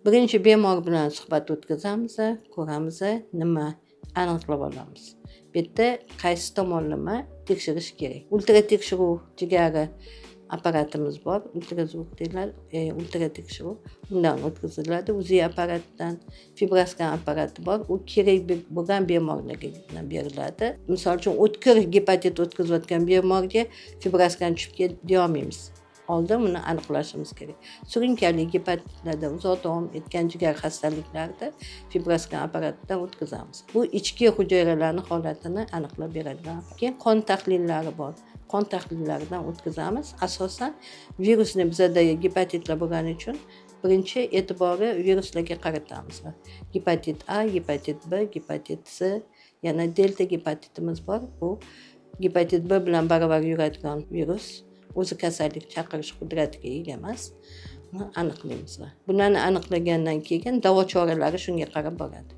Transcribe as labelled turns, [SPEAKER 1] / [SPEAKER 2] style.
[SPEAKER 1] Birinchi bemor bilan suhbat o'tkazamiz, ko'ramiz, nima aniqlab olamiz. Bu yerda qaysi tomonlama tekshirish kerak. Ultra tekshiruv jigari apparatimiz bor. Ultrazvuk deyiladi, ultra tekshiruv. Undan o'tkaziladi. UZI apparatdan, fibroskan apparati bor. U kerak bo'lgan bemorlarga beriladi. Misol uchun o'tkir gepatit o'tkazayotgan bemorga fibroskan tushib deyolmaymiz. Oldin buni aniqlashimiz kerak. Surunkali gepatitlarda uzoq davom etgan jigar xastaliklarida fibroskan apparatidan o'tkazamiz. Bu ichki hujayralarning holatini aniqlab beradigan. Keyin qon tahlillari bor. Qon tahlillaridan o'tkazamiz. Asosan virusni bizada gepatitlar bo'lgani uchun birinchi e'tibori viruslarga qaratamiz. Gepatit A, gepatit B, gepatit C, yana delta gepatitimiz bor. Bu gepatit B bilan baravar yuradigan virus. O'zi kasallik chaqirish qudratiga ega emas. Buni aniqlaymiz. Bularni aniqlagandan keyin davo choralari shunga qarab boradi.